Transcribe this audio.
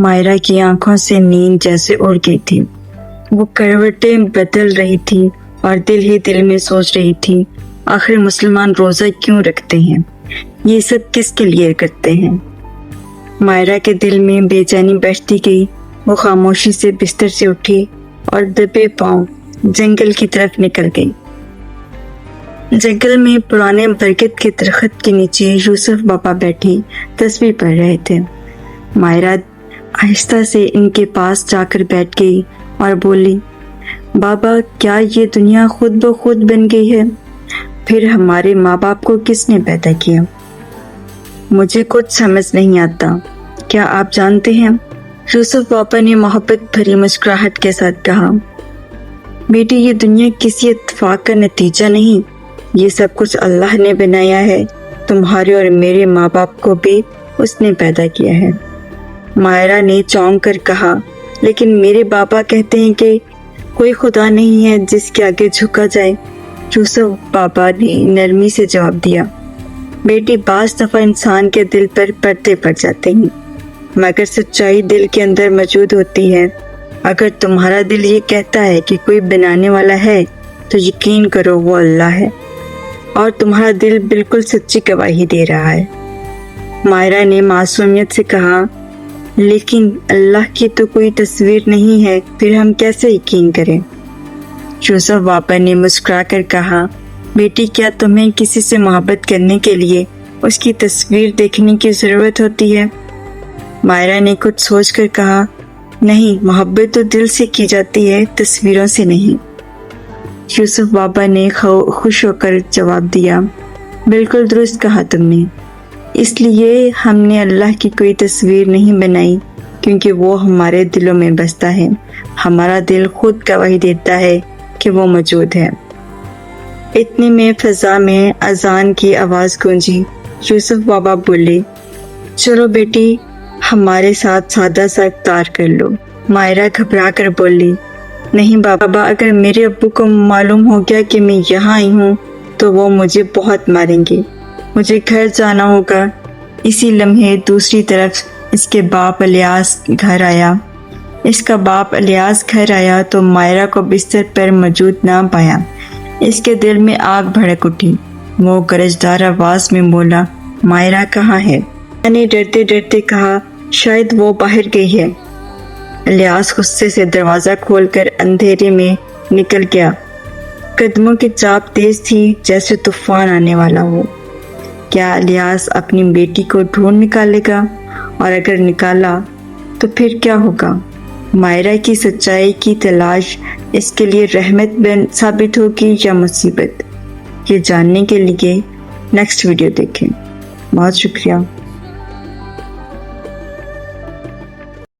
मायरा की आंखों से नींद जैसे उड़ गई थी। वो करवटें बदल रही थी और दिल ही दिल में सोच रही थी, आखिर मुसलमान रोजा क्यों रखते हैं, ये सब किसके लिए करते हैं। मायरा के दिल में बेचैनी बढ़ती गई। वो खामोशी से बिस्तर से उठी और दबे पांव जंगल की तरफ निकल गई। जंगल में पुराने बरगद के दरख्त के नीचे यूसुफ बाबा बैठे तस्बीह पढ़ रहे थे। मायरा आहिस्ता से इनके पास जाकर बैठ गई और बोली, बाबा, क्या ये दुनिया खुद ब खुद बन गई है? फिर हमारे माँ बाप को किसने पैदा किया? मुझे कुछ समझ नहीं आता। क्या आप जानते हैं? यूसुफ बाबा ने मोहब्बत भरी मुस्कुराहट के साथ कहा, बेटी, ये दुनिया किसी इत्तेफाक का नतीजा नहीं, ये सब कुछ अल्लाह ने बनाया है। तुम्हारे और मेरे माँ बाप को भी उसने पैदा किया है। मायरा ने चौंक कर कहा, लेकिन मेरे बाबा कहते हैं कि कोई खुदा नहीं है जिसके आगे झुका जाए। यूसुफ बाबा ने नरमी से जवाब दिया, बेटी, बाज़ दफ़ा इंसान के दिल पर पर्दे पड़ जाते हैं, मगर सच्चाई दिल के अंदर मौजूद होती है। अगर तुम्हारा दिल ये कहता है कि कोई बनाने वाला है तो यकीन करो वो अल्लाह है, और तुम्हारा दिल बिल्कुल सच्ची गवाही दे रहा है। मायरा ने मासूमियत से कहा, लेकिन अल्लाह की तो कोई तस्वीर नहीं है, फिर हम कैसे यकीन करें? यूसुफ बाबा ने मुस्कुरा कर कहा, बेटी, क्या तुम्हें किसी से मोहब्बत करने के लिए उसकी तस्वीर देखने की ज़रूरत होती है? मायरा ने कुछ सोचकर कहा, नहीं, मोहब्बत तो दिल से की जाती है, तस्वीरों से नहीं। यूसुफ बाबा ने खुश होकर जवाब दिया, बिल्कुल दुरुस्त कहा तुमने। इसलिए हमने अल्लाह की कोई तस्वीर नहीं बनाई, क्योंकि वो हमारे दिलों में बसता है। हमारा दिल खुद गवाही देता है कि वो मौजूद है। इतने में फ़ज़ा में अजान की आवाज़ गूंजी। यूसुफ बाबा बोले, चलो बेटी, हमारे साथ सादा सा इफ्तार कर लो। मायरा घबरा कर बोली, नहीं बाबा, अगर मेरे अब्बू को मालूम हो गया कि मैं यहाँ आई हूँ तो वो मुझे बहुत मारेंगे। मुझे घर जाना होगा। इसी लम्हे दूसरी तरफ इसके बाप इलियास घर आया। इसका बाप इलियास घर आया तो मायरा को बिस्तर पर मौजूद ना पाया। इसके दिल में आग भड़क उठी। वो गरजदार आवाज़ में बोला, मायरा कहाँ है? मैंने डरते डरते कहा, शायद वो बाहर गई है। इलियास गुस्से से दरवाज़ा खोलकर अंधेरे में निकल गया। कदमों की चाप तेज थी जैसे तूफान आने वाला हो। क्या इलियास अपनी बेटी को ढूंढ निकालेगा? और अगर निकाला तो फिर क्या होगा? मायरा की सच्चाई की तलाश इसके लिए रहमत साबित होगी या मुसीबत? ये जानने के लिए नेक्स्ट वीडियो देखें। बहुत शुक्रिया।